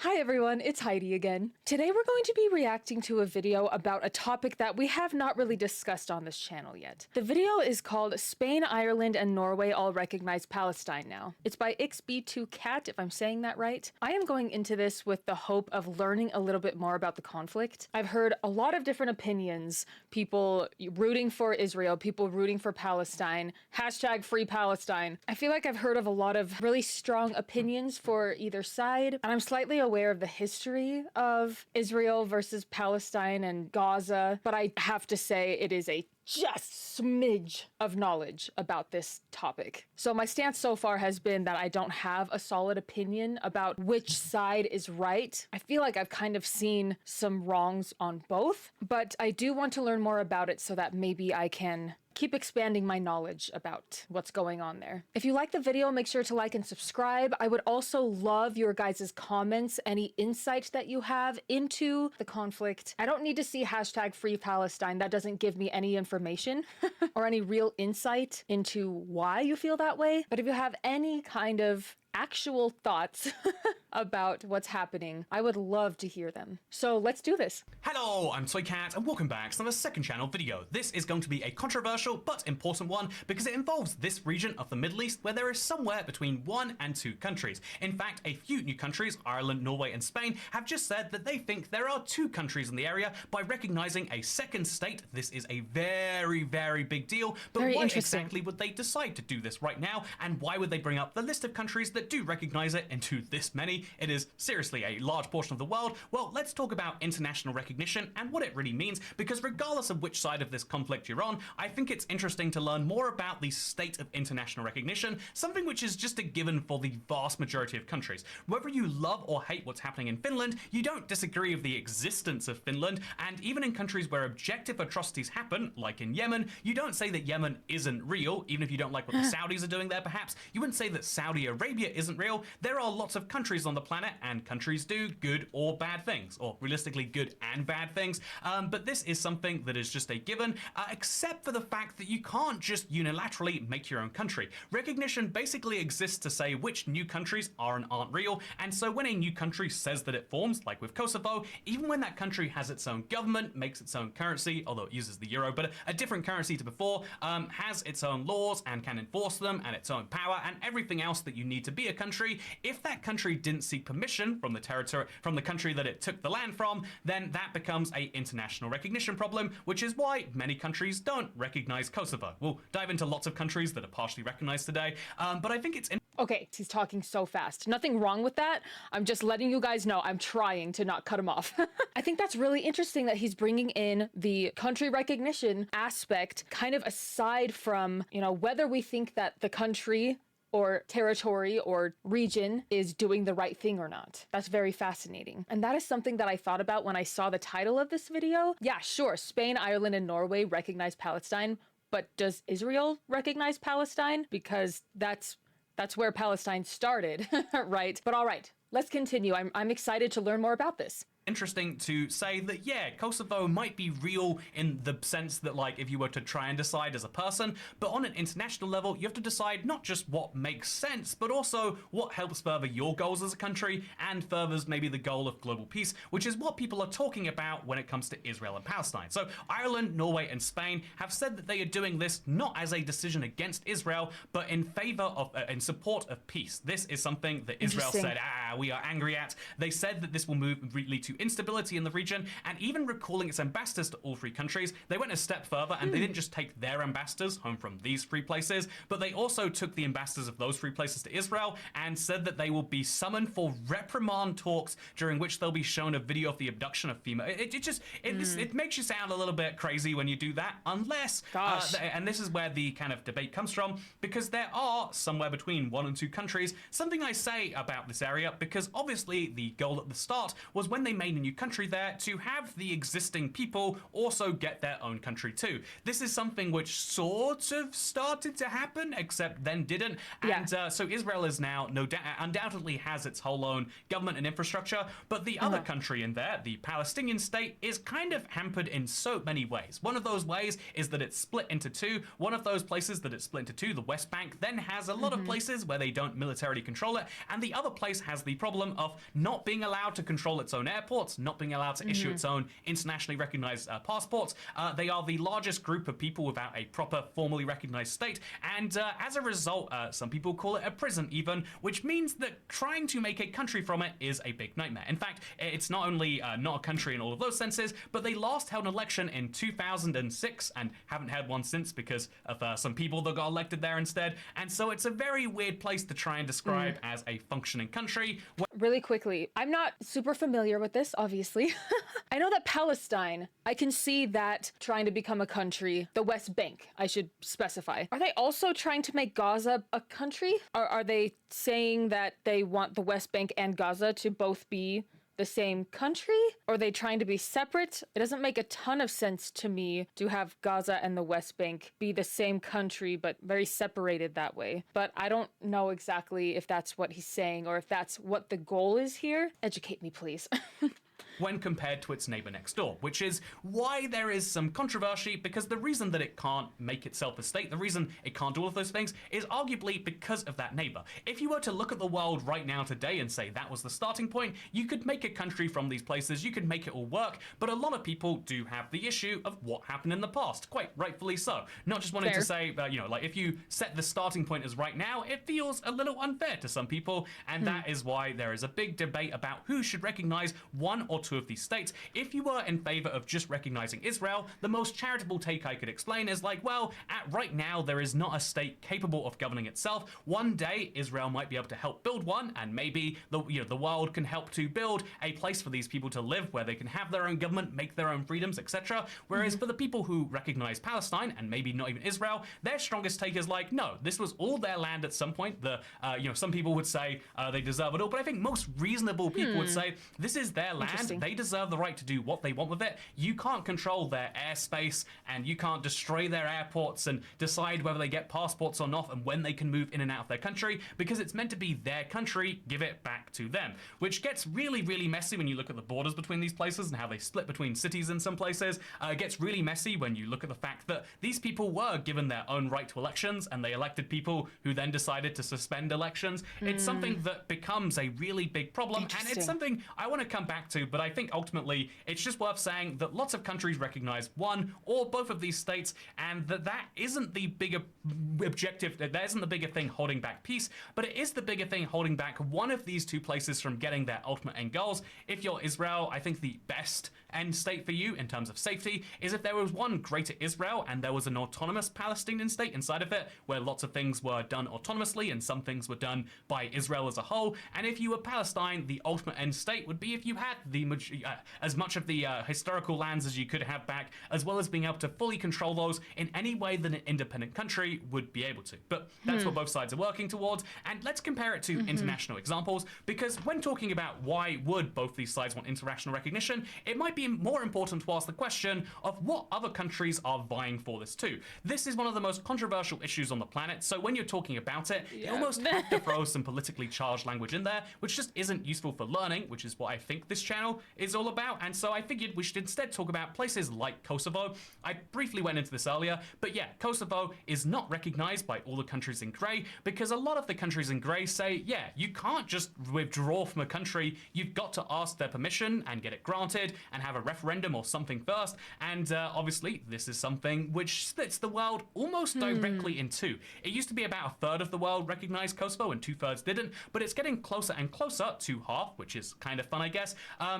Hi everyone, it's Heidi again. Today we're going to be reacting to a video about a topic that we have not really discussed on this channel yet. The video is called Spain, Ireland, and Norway all recognize Palestine now. It's by XB2Cat, if I'm saying that right. I am going into this with the hope of learning a little bit more about the conflict. I've heard a lot of different opinions, people rooting for Israel, people rooting for Palestine, hashtag free Palestine. I feel like I've heard of a lot of really strong opinions for either side, and I'm slightly aware of the history of Israel versus Palestine and Gaza, but I have to say it is a just smidge of knowledge about this topic. So my stance so far has been that I don't have a solid opinion about which side is right. I feel like I've kind of seen some wrongs on both, but I do want to learn more about it so that maybe I can keep expanding my knowledge about what's going on there. If you like the video, make sure to like and subscribe. I would also love your guys' comments, any insight that you have into the conflict. I don't need to see hashtag free Palestine. That doesn't give me any information or any real insight into why you feel that way. But if you have any kind of actual thoughts about what's happening, I would love to hear them. So let's do this. Hello, I'm Toycat and welcome back to another second channel video. This is going to be a controversial but important one because it involves this region of the Middle East where there is somewhere between 1 and 2 countries. In fact, a few new countries, Ireland, Norway and Spain, have just said that they think there are 2 countries in the area by recognizing a second state. This is a very, very big deal, but why exactly would they decide to do this right now, and why would they bring up the list of countries that do recognize it into this many? It is seriously a large portion of the world. Well, let's talk about international recognition and what it really means, because regardless of which side of this conflict you're on, I think it's interesting to learn more about the state of international recognition, something which is just a given for the vast majority of countries. Whether you love or hate what's happening in Finland, you don't disagree with the existence of Finland, and even in countries where objective atrocities happen, like in Yemen, you don't say that Yemen isn't real, even if you don't like what the Saudis are doing there perhaps. You wouldn't say that Saudi Arabia isn't real. There are lots of countries on the planet, and countries do good or bad things, or realistically good and bad things, but this is something that is just a given, except for the fact that you can't just unilaterally make your own country. Recognition basically exists to say which new countries are and aren't real, and so when a new country says that it forms, like with Kosovo, even when that country has its own government, makes its own currency, although it uses the euro, but a different currency to before, has its own laws and can enforce them, and its own power, and everything else that you need to be a country, if that country didn't seek permission from the territory, from the country that it took the land from, then that becomes a international recognition problem, which is why many countries don't recognize Kosovo. We'll dive into lots of countries that are partially recognized today, but I think it's Okay, he's talking so fast. Nothing wrong with that. I'm just letting you guys know I'm trying to not cut him off. I think that's really interesting that he's bringing in the country recognition aspect, kind of aside from, you know, whether we think that the country or territory or region is doing the right thing or not. That's very fascinating. And that is something that I thought about when I saw the title of this video. Yeah, sure, Spain, Ireland, and Norway recognize Palestine, but does Israel recognize Palestine? Because that's where Palestine started, right? But all right, let's continue. I'm excited to learn more about this. Interesting to say that, yeah, Kosovo might be real in the sense that, like, if you were to try and decide as a person, but on an international level, you have to decide not just what makes sense, but also what helps further your goals as a country and furthers maybe the goal of global peace, which is what people are talking about when it comes to Israel and Palestine. So Ireland, Norway, and Spain have said that they are doing this not as a decision against Israel, but in favor of, in support of peace. This is something that Israel said, we are angry at. They said that this will lead to instability in the region, and even recalling its ambassadors to all 3 countries. They went a step further, and they didn't just take their ambassadors home from these 3 places, but they also took the ambassadors of those 3 places to Israel and said that they will be summoned for reprimand talks, during which they'll be shown a video of the abduction of female. It makes you sound a little bit crazy when you do that, unless, and this is where the kind of debate comes from, because there are somewhere between 1 and 2 countries. Something I say about this area, because obviously the goal at the start was when they made a new country there to have the existing people also get their own country too. This is something which sort of started to happen, except then didn't. And so Israel is now undoubtedly has its whole own government and infrastructure, but the other country in there, the Palestinian state, is kind of hampered in so many ways. One of those ways is that it's split into two. One of those places that it's split into two, the West Bank, then has a lot of places where they don't militarily control it, and the other place has the problem of not being allowed to control its own airports, not being allowed to issue its own internationally recognized passports. They are the largest group of people without a proper, formally recognized state, and as a result, some people call it a prison even, which means that trying to make a country from it is a big nightmare. In fact, it's not only not a country in all of those senses, but they last held an election in 2006 and haven't had one since because of some people that got elected there instead. And so it's a very weird place to try and describe as a functioning country. Really quickly, I'm not super familiar with this, obviously. I know that Palestine, I can see that trying to become a country, the West Bank, I should specify. Are they also trying to make Gaza a country? Or are they saying that they want the West Bank and Gaza to both be the same country? Or are they trying to be separate? It doesn't make a ton of sense to me to have Gaza and the West Bank be the same country, but very separated that way. But I don't know exactly if that's what he's saying or if that's what the goal is here. Educate me, please. When compared to its neighbor next door, which is why there is some controversy, because the reason that it can't make itself a state, the reason it can't do all of those things, is arguably because of that neighbor. If you were to look at the world right now today and say that was the starting point, you could make a country from these places, you could make it all work, but a lot of people do have the issue of what happened in the past, quite rightfully so. Not just wanting to say, like if you set the starting point as right now, it feels a little unfair to some people, and that is why there is a big debate about who should recognize one or two of these states. If you were in favor of just recognizing Israel, the most charitable take I could explain is like, well, right now there is not a state capable of governing itself. One day Israel might be able to help build one, and maybe the world can help to build a place for these people to live where they can have their own government, make their own freedoms, etc. Whereas for the people who recognize Palestine, and maybe not even Israel, their strongest take is like, no, this was all their land at some point. Some people would say they deserve it all, but I think most reasonable people would say this is their land. They deserve the right to do what they want with it. You can't control their airspace, and you can't destroy their airports and decide whether they get passports or not and when they can move in and out of their country, because it's meant to be their country. Give it back to them, which gets really, really messy when you look at the borders between these places and how they split between cities in some places. It gets really messy when you look at the fact that these people were given their own right to elections, and they elected people who then decided to suspend elections. It's something that becomes a really big problem, and it's something I want to come back to, but I think ultimately it's just worth saying that lots of countries recognize one or both of these states, and that isn't the bigger objective, that isn't the bigger thing holding back peace, but it is the bigger thing holding back one of these two places from getting their ultimate end goals. If you're Israel, I think the best end state for you in terms of safety is if there was one greater Israel and there was an autonomous Palestinian state inside of it where lots of things were done autonomously and some things were done by Israel as a whole. And if you were Palestine, the ultimate end state would be if you had as much of the historical lands as you could have back, as well as being able to fully control those in any way that an independent country would be able to. But that's what both sides are working towards, and let's compare it to international examples, because when talking about why would both these sides want international recognition, it might be more important to ask the question of what other countries are vying for this too. This is one of the most controversial issues on the planet, so when you're talking about it, you almost have to throw some politically charged language in there, which just isn't useful for learning, which is what I think this channel is all about. And so I figured we should instead talk about places like Kosovo. I briefly went into this earlier, but yeah, Kosovo is not recognized by all the countries in grey, because a lot of the countries in grey say, yeah, you can't just withdraw from a country, you've got to ask their permission and get it granted and have a referendum or something first. And obviously this is something which splits the world almost directly in two. It used to be about a third of the world recognized Kosovo and 2/3 didn't, but it's getting closer and closer to half, which is kind of fun, I guess.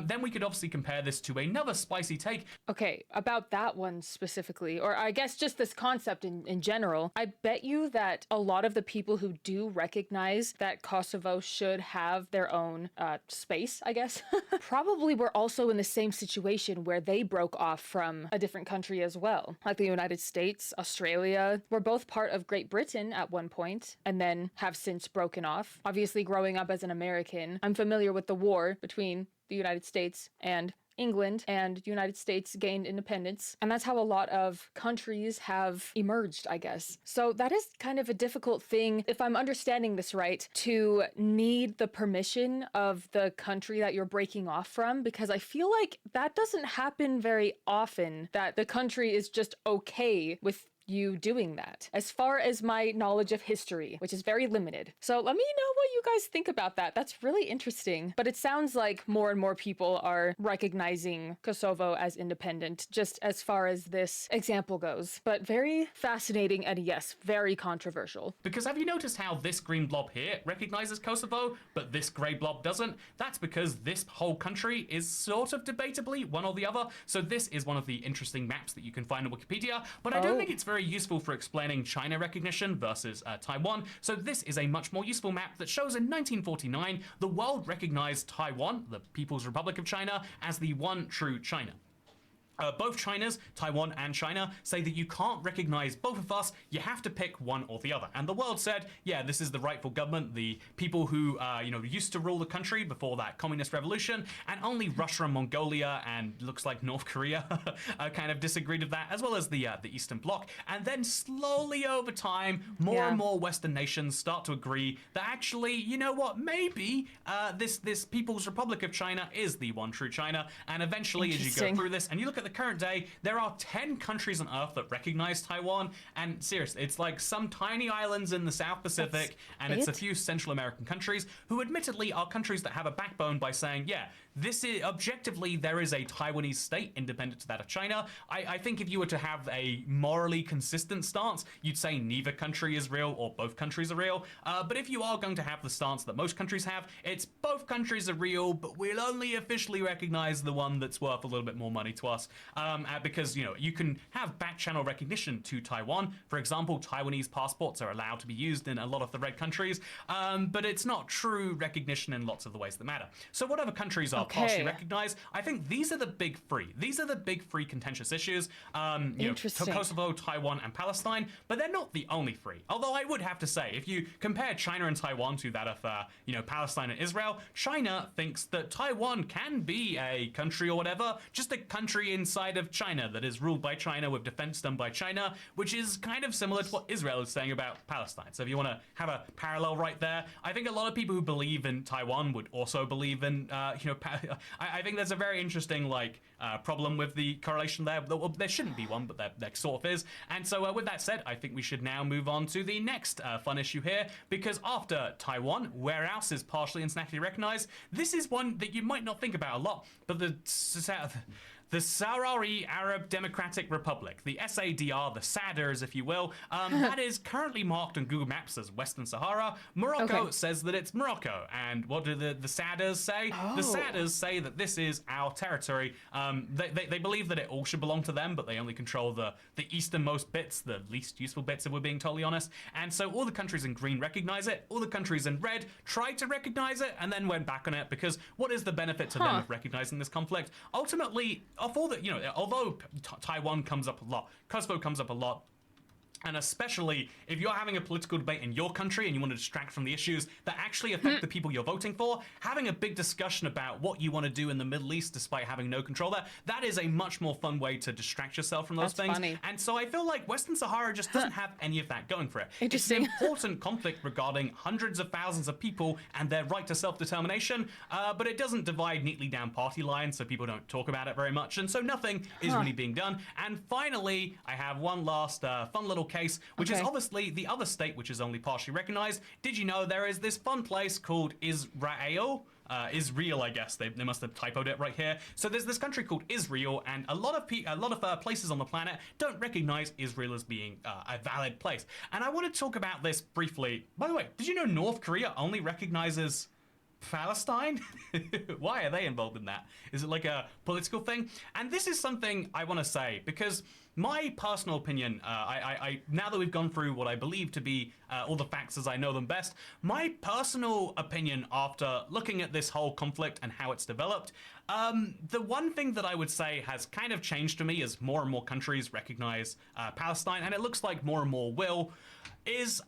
Then we could obviously compare this to another spicy take. Okay, about that one specifically, or I guess just this concept in general, I bet you that a lot of the people who do recognize that Kosovo should have their own space, I guess, probably were also in the same situation where they broke off from a different country as well. Like the United States, Australia, were both part of Great Britain at one point and then have since broken off. Obviously, growing up as an American, I'm familiar with the war between the United States and England and United States gained independence. And that's how a lot of countries have emerged, I guess. So that is kind of a difficult thing, if I'm understanding this right, to need the permission of the country that you're breaking off from, because I feel like that doesn't happen very often, that the country is just okay with you doing that, as far as my knowledge of history, which is very limited. So let me know what you guys think about that. That's really interesting. But it sounds like more and more people are recognizing Kosovo as independent, just as far as this example goes. But very fascinating and yes, very controversial. Because have you noticed how this green blob here recognizes Kosovo, but this grey blob doesn't? That's because this whole country is sort of debatably one or the other. So this is one of the interesting maps that you can find on Wikipedia, but I don't think it's very useful for explaining China recognition versus Taiwan. So this is a much more useful map that shows in 1949, the world recognized Taiwan, the People's Republic of China, as the one true China. Both Chinas, Taiwan and China, say that you can't recognize both of us, you have to pick one or the other. And the world said, yeah, this is the rightful government, the people who, used to rule the country before that communist revolution, and only Russia and Mongolia and looks like North Korea kind of disagreed with that, as well as the Eastern Bloc. And then slowly over time, more and more Western nations start to agree that actually, you know what, maybe this People's Republic of China is the one true China. And eventually, as you go through this, and you look at the current day, there are 10 countries on Earth that recognize Taiwan, and seriously, it's like some tiny islands in the South Pacific, and it's a few Central American countries who admittedly are countries that have a backbone by saying, yeah, this is objectively there is a Taiwanese state independent to that of China. I think if you were to have a morally consistent stance, you'd say neither country is real or both countries are real. But if you are going to have the stance that most countries have, it's both countries are real, but we'll only officially recognize the one that's worth a little bit more money to us. Because, you can have back channel recognition to Taiwan. For example, Taiwanese passports are allowed to be used in a lot of the red countries, but it's not true recognition in lots of the ways that matter. So whatever countries are partially recognized, I think these are the big three. These are the big three contentious issues. Kosovo, Taiwan, and Palestine, but they're not the only three. Although I would have to say, if you compare China and Taiwan to that of, Palestine and Israel, China thinks that Taiwan can be a country or whatever, just a country inside of China that is ruled by China with defense done by China, which is kind of similar to what Israel is saying about Palestine. So if you want to have a parallel right there, I think a lot of people who believe in Taiwan would also believe in, I think there's a very interesting problem with the correlation there. Well, there shouldn't be one, but there sort of is. And so with that said, I think we should now move on to the next fun issue here, because after Taiwan, where else is partially internationally recognized, this is one that you might not think about a lot, but the Sahrawi Arab Democratic Republic, the SADR, the SADRs, if you will, that is currently marked on Google Maps as Western Sahara. Morocco says that it's Morocco. And what do the SADRs say? The SADRs say that this is our territory. They believe that it all should belong to them, but they only control the easternmost bits, the least useful bits, if we're being totally honest. And so all the countries in green recognize it, all the countries in red tried to recognize it, and then went back on it, because what is the benefit to them of recognizing this conflict? Ultimately, of all that, although Taiwan comes up a lot, Kosovo comes up a lot, and especially if you're having a political debate in your country and you want to distract from the issues that actually affect the people you're voting for, having a big discussion about what you want to do in the Middle East despite having no control there, that is a much more fun way to distract yourself from those things. Funny. And so I feel like Western Sahara just doesn't have any of that going for it. Interesting. It's an important conflict regarding hundreds of thousands of people and their right to self-determination, but it doesn't divide neatly down party lines, so people don't talk about it very much, and so nothing is really being done. And finally, I have one last fun little case, which is obviously the other state which is only partially recognized. Did you know there is this fun place called Israel? Israel, I guess. They must have typoed it right here. So there's this country called Israel, and a lot of places on the planet don't recognize Israel as being a valid place. And I want to talk about this briefly. By the way, did you know North Korea only recognizes Palestine? Why are they involved in that? Is it like a political thing? And this is something I want to say, because my personal opinion, now that we've gone through what I believe to be all the facts as I know them best, my personal opinion after looking at this whole conflict and how it's developed, the one thing that I would say has kind of changed to me as more and more countries recognize Palestine, and it looks like more and more will, is,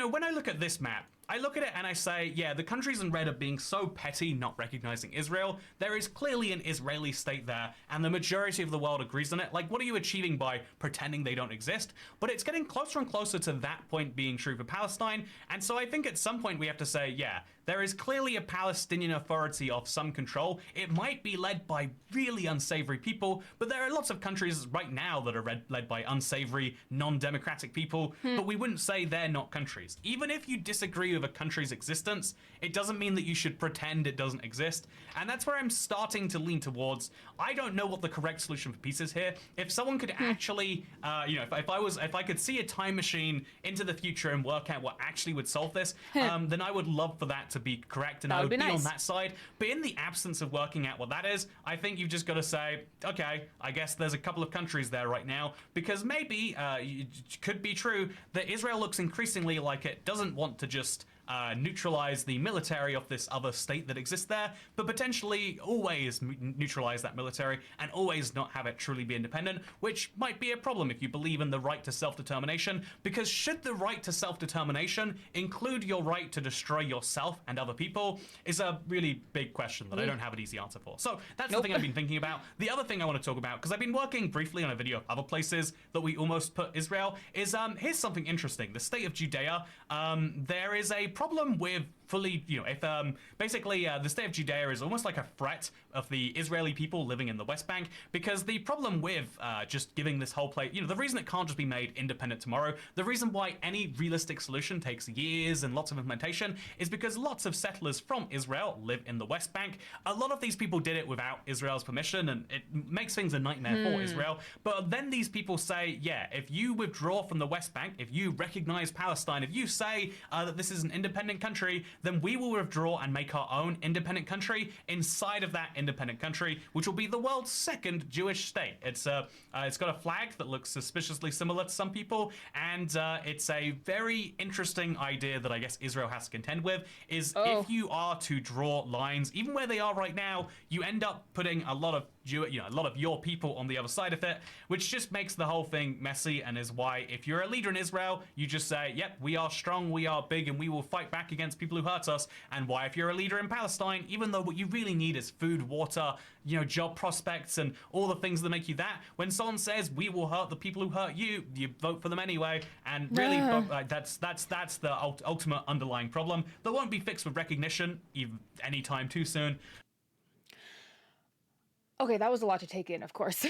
when I look at this map, I look at it and I say, yeah, the countries in red are being so petty not recognizing Israel. There is clearly an Israeli state there, and the majority of the world agrees on it. Like, what are you achieving by pretending they don't exist? But it's getting closer and closer to that point being true for Palestine, and so I think at some point we have to say, yeah, there is clearly a Palestinian Authority of some control. It might be led by really unsavory people, but there are lots of countries right now that are led by unsavory, non-democratic people, but we wouldn't say they're not countries. Even if you disagree with a country's existence, it doesn't mean that you should pretend it doesn't exist, and that's where I'm starting to lean towards. I don't know what the correct solution for peace is here. If someone could actually, if I could see a time machine into the future and work out what actually would solve this, then I would love for that to be correct, and I would be on that side. But in the absence of working out what that is, I think you've just got to say, okay, I guess there's a couple of countries there right now, because maybe it could be true that Israel looks increasingly like it doesn't want to just neutralize the military of this other state that exists there, but potentially always neutralize that military and always not have it truly be independent, which might be a problem if you believe in the right to self-determination, because should the right to self-determination include your right to destroy yourself and other people is a really big question that I don't have an easy answer for. So that's the thing I've been thinking about. The other thing I want to talk about, because I've been working briefly on a video of other places that we almost put Israel, is here's something interesting. The state of Judea, there is a problem with fully, if basically the state of Judea is almost like a threat of the Israeli people living in the West Bank, because the problem with just giving this whole place, the reason it can't just be made independent tomorrow, the reason why any realistic solution takes years and lots of implementation is because lots of settlers from Israel live in the West Bank. A lot of these people did it without Israel's permission, and it makes things a nightmare for Israel. But then these people say, yeah, if you withdraw from the West Bank, if you recognize Palestine, if you say that this is an independent country, then we will withdraw and make our own independent country inside of that independent country, which will be the world's second Jewish state. It's got a flag that looks suspiciously similar to some people, and it's a very interesting idea that I guess Israel has to contend with, is if you are to draw lines, even where they are right now, you end up putting a lot of a lot of your people on the other side of it, which just makes the whole thing messy, and is why if you're a leader in Israel, you just say, yep, we are strong, we are big, and we will fight back against people who hurt us. And why if you're a leader in Palestine, even though what you really need is food, water, job prospects, and all the things that make you that, when someone says we will hurt the people who hurt you, you vote for them anyway. And really, that's the ultimate underlying problem that won't be fixed with recognition anytime too soon. Okay, that was a lot to take in, of course.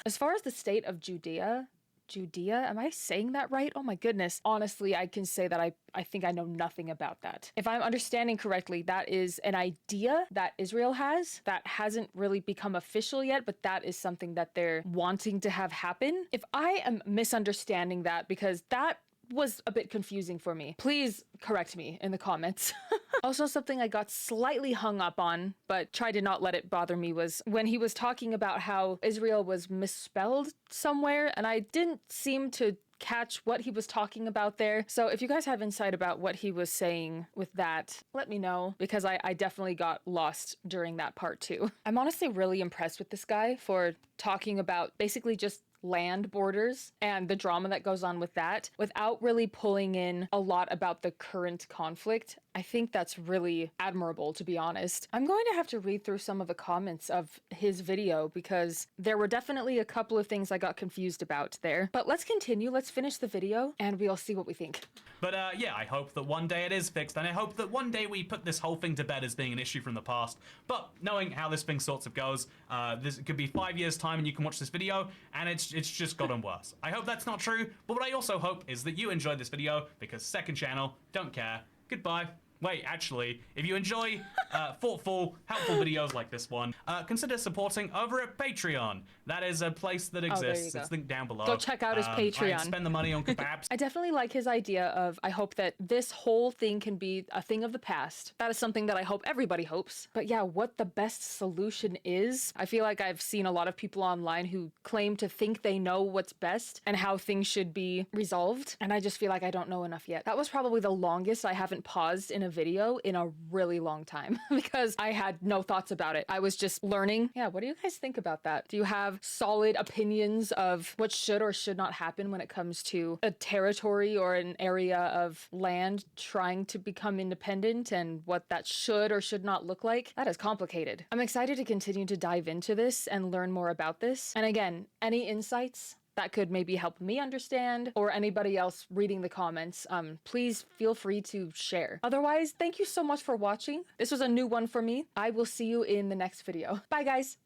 As far as the state of Judea, am I saying that right? Oh my goodness. Honestly, I can say that I think I know nothing about that. If I'm understanding correctly, that is an idea that Israel has that hasn't really become official yet, but that is something that they're wanting to have happen. If I am misunderstanding that, because that was a bit confusing for me, please correct me in the comments. Also, something I got slightly hung up on, but tried to not let it bother me, was when he was talking about how Israel was misspelled somewhere, and I didn't seem to catch what he was talking about there. So if you guys have insight about what he was saying with that, let me know, because I definitely got lost during that part too. I'm honestly really impressed with this guy for talking about basically just land borders and the drama that goes on with that without really pulling in a lot about the current conflict. I think that's really admirable, to be honest. I'm going to have to read through some of the comments of his video, because there were definitely a couple of things I got confused about there. But let's continue, let's finish the video, and we'll see what we think. But yeah, I hope that one day it is fixed, and I hope that one day we put this whole thing to bed as being an issue from the past. But knowing how this thing sorts of goes, this could be 5 years' time and you can watch this video, and it's just gotten worse. I hope that's not true, but what I also hope is that you enjoyed this video, because second channel, don't care. Goodbye. Wait, actually, if you enjoy thoughtful, helpful videos like this one, consider supporting over at Patreon. That is a place that exists. go. It's linked down below. Go check out his Patreon. I spend the money on kebabs. I definitely like his idea of, I hope that this whole thing can be a thing of the past. That is something that I hope everybody hopes. But yeah, what the best solution is, I feel like I've seen a lot of people online who claim to think they know what's best and how things should be resolved. And I just feel like I don't know enough yet. That was probably the longest I haven't paused in a video in a really long time because I had no thoughts about it. I was just learning. Yeah, what do you guys think about that? Do you have solid opinions of what should or should not happen when it comes to a territory or an area of land trying to become independent and what that should or should not look like? That is complicated. I'm excited to continue to dive into this and learn more about this. And again, any insights that could maybe help me understand or anybody else reading the comments, please feel free to share. Otherwise, thank you so much for watching. This was a new one for me. I will see you in the next video. Bye guys.